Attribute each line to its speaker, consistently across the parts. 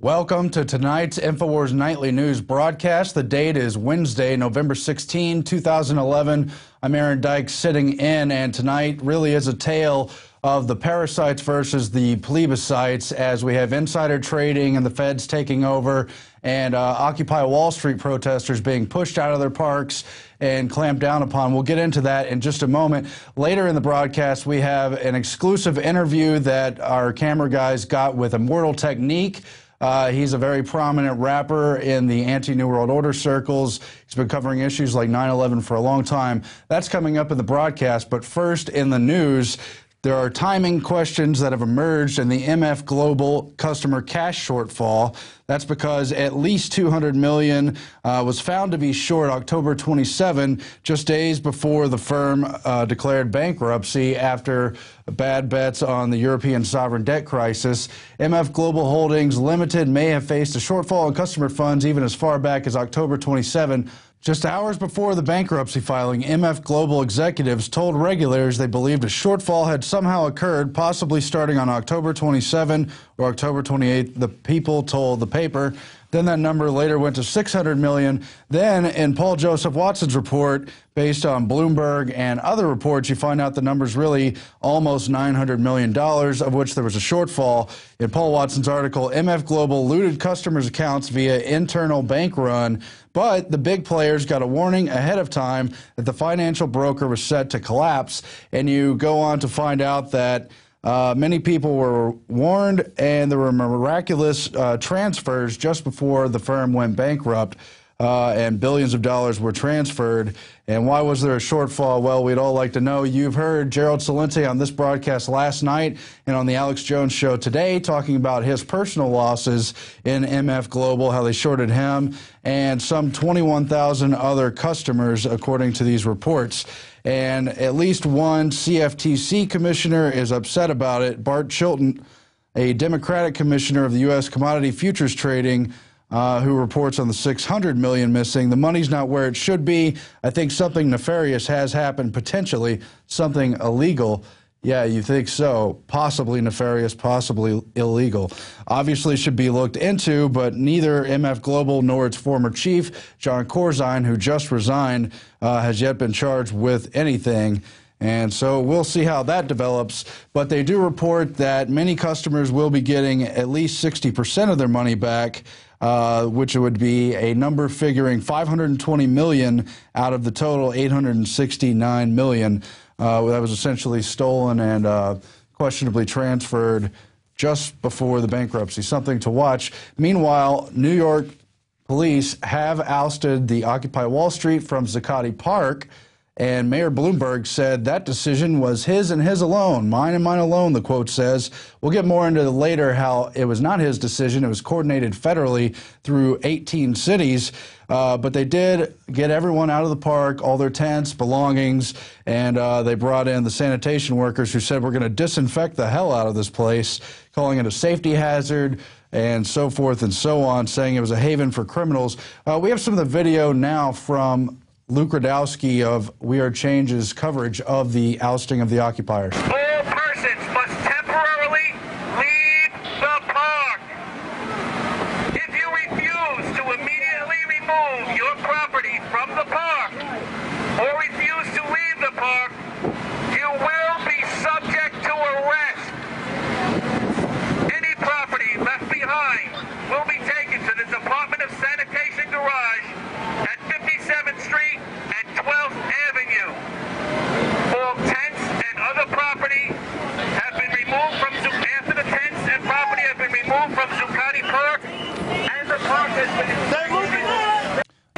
Speaker 1: Welcome to tonight's INFOWARS Nightly News broadcast. The date is Wednesday, November 16, 2011. I'm Aaron Dykes sitting in, and tonight really is a tale of the parasites versus the plebiscites as we have insider trading and the feds taking over and Occupy Wall Street protesters being pushed out of their parks and clamped down upon. We'll get into that in just a moment. Later in the broadcast, we have an exclusive interview that our camera guys got with Immortal Technique. He's a very prominent rapper in the anti-New World Order circles. He's been covering issues like 9/11 for a long time. That's coming up in the broadcast. But first, in the news, there are timing questions that have emerged in the MF Global customer cash shortfall. That's because at least $200 million was found to be short October 27, just days before the firm declared bankruptcy after bad bets on the European sovereign debt crisis. MF Global Holdings Limited may have faced a shortfall in customer funds even as far back as October 27. Just hours before the bankruptcy filing, MF Global executives told regulators they believed a shortfall had somehow occurred, possibly starting on October 27 or October 28. The People told the paper. Then that number later went to $600 million. Then, in Paul Joseph Watson's report, based on Bloomberg and other reports, you find out the number's really almost $900 million, of which there was a shortfall. In Paul Watson's article, MF Global looted customers' accounts via internal bank run, but the big players got a warning ahead of time that the financial broker was set to collapse. And you go on to find out that many people were warned, and there were miraculous transfers just before the firm went bankrupt, and billions of dollars were transferred. And why was there a shortfall? Well, we'd all like to know. You've heard Gerald Celente on this broadcast last night and on the Alex Jones Show today talking about his personal losses in MF Global, how they shorted him, and some 21,000 other customers, according to these reports. And at least one CFTC commissioner is upset about it. Bart Chilton, a Democratic commissioner of the U.S. Commodity Futures Trading, who reports on the $600 million missing. The money's not where it should be. I think something nefarious has happened, potentially something illegal. Yeah, you think so. Possibly nefarious, possibly illegal. Obviously should be looked into, but neither MF Global nor its former chief, John Corzine, who just resigned, has yet been charged with anything. And so we'll see how that develops. But they do report that many customers will be getting at least 60% of their money back, which would be a number figuring $520 million out of the total $869 million. That was essentially stolen and questionably transferred just before the bankruptcy. Something to watch. Meanwhile, New York police have ousted the Occupy Wall Street from Zuccotti Park, and Mayor Bloomberg said that decision was his and his alone, mine and mine alone, the quote says. We'll get more into later how it was not his decision. It was coordinated federally through 18 cities. But they did get everyone out of the park, all their tents, belongings, and they brought in the sanitation workers who said we're going to disinfect the hell out of this place, calling it a safety hazard and so forth and so on, saying it was a haven for criminals. We have some of the video now from Luke Radowski of We Are Change's coverage of the ousting of the occupiers.
Speaker 2: All persons must temporarily leave the park. If you refuse to immediately remove your property from the park or refuse to leave the park, you will be subject to arrest. Any property left behind will be taken to the Department of Sanitation garage at 57th Street and 12th Avenue. All tents and other property have been removed from after the tents and property have been removed from Zuccotti Park, and the park has been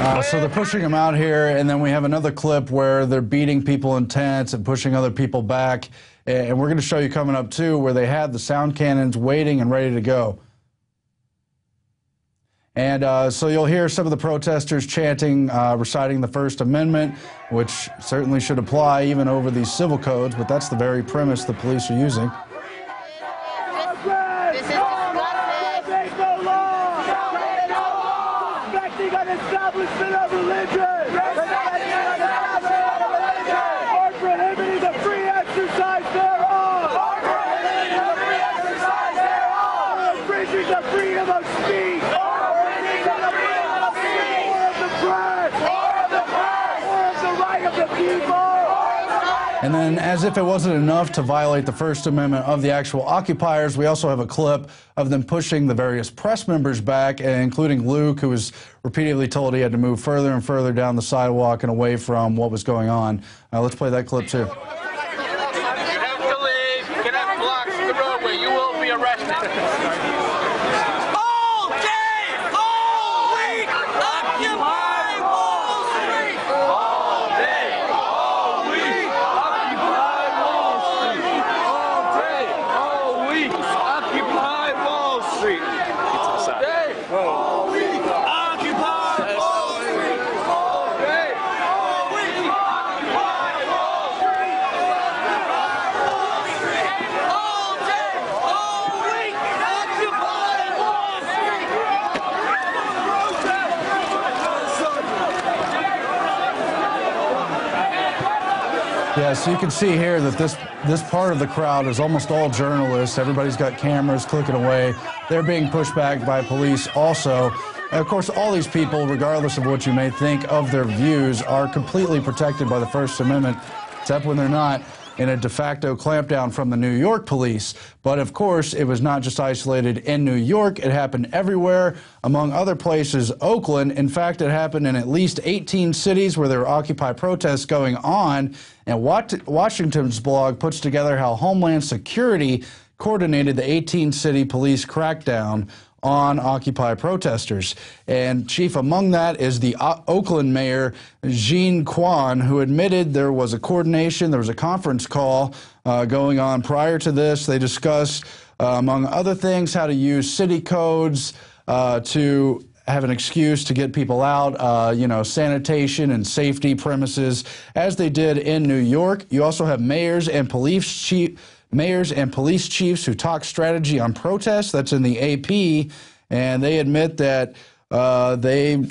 Speaker 2: removed.
Speaker 1: So they're pushing them out here, and then we have another clip where they're beating people in tents and pushing other people back. And we're going to show you coming up, too, where they had the sound cannons waiting and ready to go. And so you'll hear some of the protesters chanting, reciting the First Amendment, which certainly should apply even over these civil codes, but that's the very premise the police are using.
Speaker 3: This is disgusting. No law. Respecting an establishment of religion. Or prohibiting the free exercise thereof. Infringing the freedom of speech.
Speaker 1: And then, as if it wasn't enough to violate the First Amendment of the actual occupiers, we also have a clip of them pushing the various press members back, including Luke, who was repeatedly told he had to move further and further down the sidewalk and away from what was going on. Let's play that clip, too.
Speaker 4: You have to leave. You cannot block the roadway. You will be arrested.
Speaker 5: All day, all week, occupy Wall Street!
Speaker 4: All day, all week, occupy Wall Street. All day, all week, occupy Wall Street. All day, all week, occupy Wall Street. All day, all week, occupy Wall Street.
Speaker 5: All day, all week, occupy Wall Street!
Speaker 1: Yeah, so you can see here that this part of the crowd is almost all journalists. Everybody's got cameras clicking away. They're being pushed back by police also. And of course, all these people, regardless of what you may think of their views, are completely protected by the First Amendment, except when they're not in a de facto clampdown from the New York police. But of course, it was not just isolated in New York. It happened everywhere, among other places, Oakland. In fact, it happened in at least 18 cities where there were Occupy protests going on. And Washington's blog puts together how Homeland Security coordinated the 18-city police crackdown on Occupy protesters. And chief among that is the Oakland mayor, Jean Quan, who admitted there was a coordination, there was a conference call going on prior to this. They discussed, among other things, how to use city codes to have an excuse to get people out, sanitation and safety premises, as they did in New York. You also have mayors and police chiefs who talk strategy on protests. That's in the AP, and they admit that they,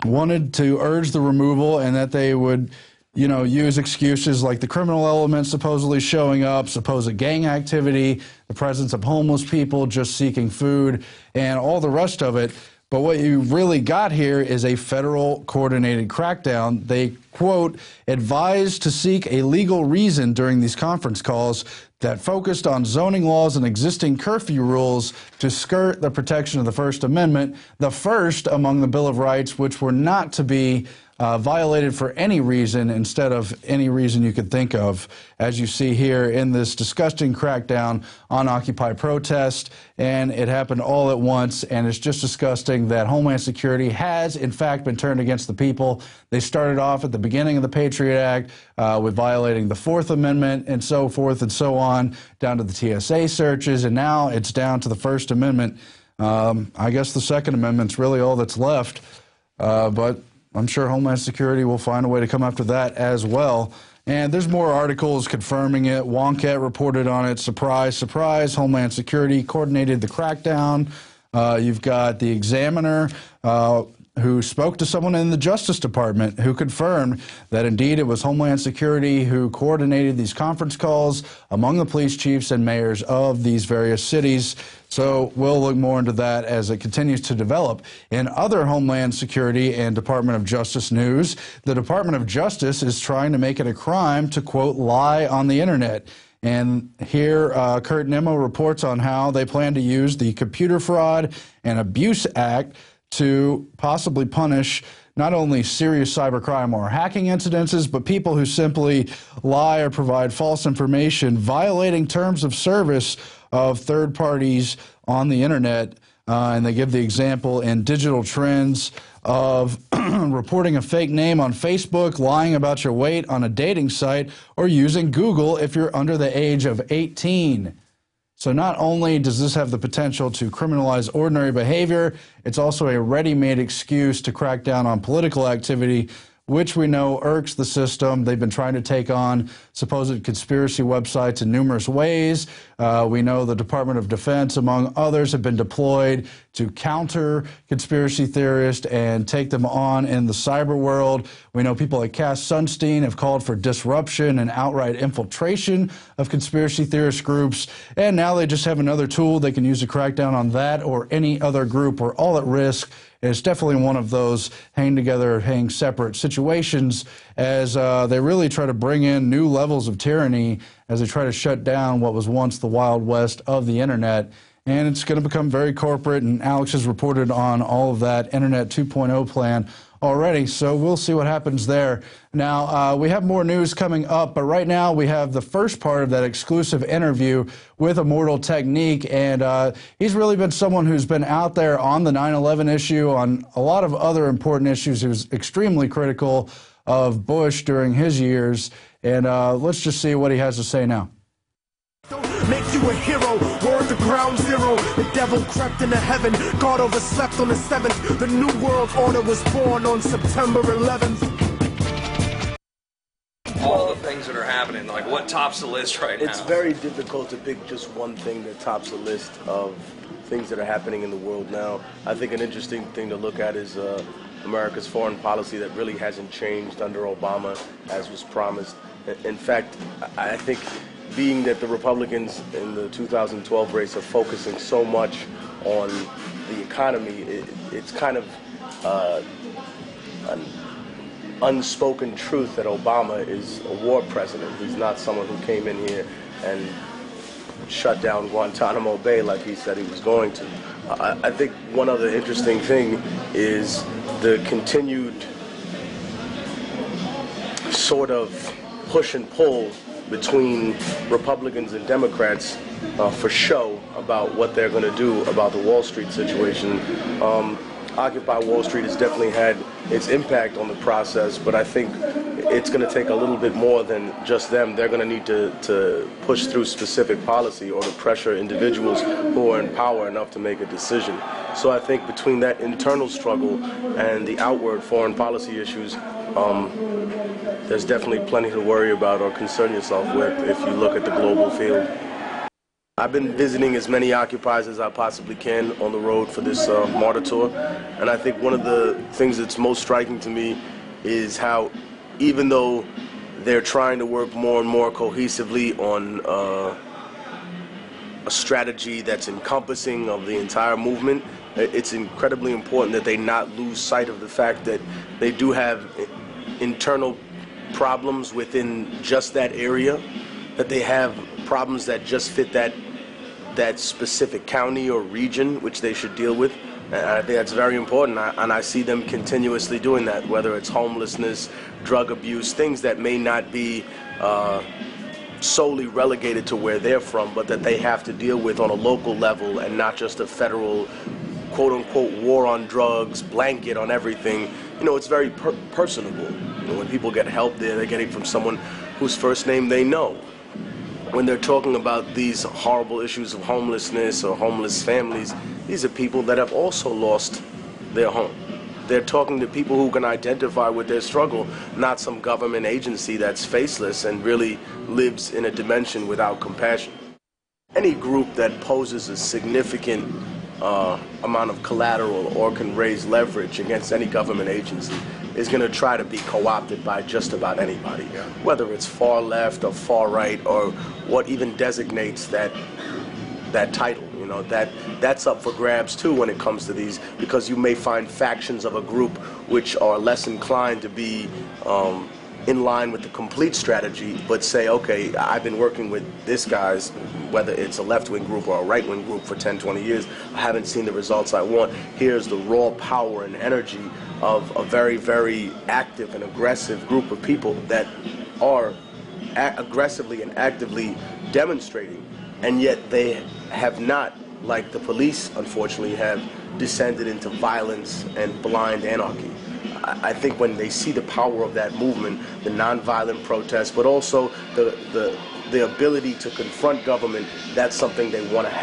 Speaker 1: wanted to urge the removal and that they would, use excuses like the criminal elements supposedly showing up, supposed gang activity, the presence of homeless people just seeking food, and all the rest of it. But what you really got here is a federal coordinated crackdown. They, quote, advised to seek a legal reason during these conference calls that focused on zoning laws and existing curfew rules to skirt the protection of the First Amendment, the first among the Bill of Rights, which were not to be violated for any reason instead of any reason you could think of, as you see here in this disgusting crackdown on Occupy protest. And it happened all at once, and it's just disgusting that Homeland Security has, in fact, been turned against the people. They started off at the beginning of the Patriot Act with violating the Fourth Amendment and so forth and so on, down to the TSA searches, and now it's down to the First Amendment. I guess the Second Amendment's really all that's left, but I'm sure Homeland Security will find a way to come after that as well. And there's more articles confirming it. Wonkette reported on it. Surprise, surprise, Homeland Security coordinated the crackdown. You've got the Examiner, who spoke to someone in the Justice Department who confirmed that indeed it was Homeland Security who coordinated these conference calls among the police chiefs and mayors of these various cities. So we'll look more into that as it continues to develop. In other Homeland Security and Department of Justice news, the Department of Justice is trying to make it a crime to, quote, lie on the internet. And here, Kurt Nimmo reports on how they plan to use the Computer Fraud and Abuse Act to possibly punish not only serious cybercrime or hacking incidences, but people who simply lie or provide false information, violating terms of service of third parties on the internet. And they give the example in Digital Trends of reporting a fake name on Facebook, lying about your weight on a dating site, or using Google if you're under the age of 18. So not only does this have the potential to criminalize ordinary behavior, it's also a ready-made excuse to crack down on political activity, which we know irks the system. They've been trying to take on supposed conspiracy websites in numerous ways. We know the Department of Defense, among others, have been deployed to counter conspiracy theorists and take them on in the cyber world. We know people like Cass Sunstein have called for disruption and outright infiltration of conspiracy theorist groups. And now they just have another tool they can use to crack down on that or any other group. We're all at risk. it's definitely one of those hang together, hang separate situations as they really try to bring in new levels of tyranny as they try to shut down what was once the Wild West of the internet. And it's going to become very corporate, and Alex has reported on all of that Internet 2.0 plan already, so we'll see what happens there. Now, we have more news coming up, but right now we have the first part of that exclusive interview with Immortal Technique, and he's really been someone who's been out there on the 9/11 issue, on a lot of other important issues. He was extremely critical of Bush during his years, and let's just see what he has to say now.
Speaker 6: Makes you a hero, word to ground zero. The devil crept into heaven, God overslept on the 7th. The new world order was born on September 11th.
Speaker 7: All the things that are happening, like what tops the list right now?
Speaker 8: It's very difficult to pick just one thing that tops the list of things that are happening in the world now. I think an interesting thing to look at is America's foreign policy that really hasn't changed under Obama, as was promised. In fact, I think being that the Republicans in the 2012 race are focusing so much on the economy, it's kind of an unspoken truth that Obama is a war president. He's not someone who came in here and shut down Guantanamo Bay like he said he was going to. I think one other interesting thing is the continued sort of push and pull between Republicans and Democrats for show about what they're going to do about the Wall Street situation. Occupy Wall Street has definitely had its impact on the process, but I think it's going to take a little bit more than just them. They're going to need to push through specific policy or to pressure individuals who are in power enough to make a decision. So I think between that internal struggle and the outward foreign policy issues, there's definitely plenty to worry about or concern yourself with if you look at the global field. I've been visiting as many occupiers as I possibly can on the road for this martyr tour, and I think one of the things that's most striking to me is how, even though they're trying to work more and more cohesively on a strategy that's encompassing of the entire movement, it's incredibly important that they not lose sight of the fact that they do have internal problems within just that area, that they have problems that just fit that specific county or region which they should deal with. And I think that's very important, and I see them continuously doing that, whether it's homelessness, drug abuse, things that may not be solely relegated to where they're from, but that they have to deal with on a local level and not just a federal quote-unquote war on drugs, blanket on everything. You know, it's very personable. You know, when people get help there, they're getting from someone whose first name they know. When they're talking about these horrible issues of homelessness or homeless families, these are people that have also lost their home. They're talking to people who can identify with their struggle, not some government agency that's faceless and really lives in a dimension without compassion. Any group that poses a significant amount of collateral or can raise leverage against any government agency is going to try to be co-opted by just about anybody, whether it's far left or far right or what even designates that title. You know, that's up for grabs too when it comes to these, because you may find factions of a group which are less inclined to be in line with the complete strategy, but say, okay, I've been working with this guy's, whether it's a left-wing group or a right-wing group for 10, 20 years, I haven't seen the results I want. Here's the raw power and energy of a very, very active and aggressive group of people that are aggressively and actively demonstrating, and yet they have not, like the police unfortunately have, descended into violence and blind anarchy. I think when they see the power of that movement, the nonviolent protests, but also the ability to confront government, that's something they want to have.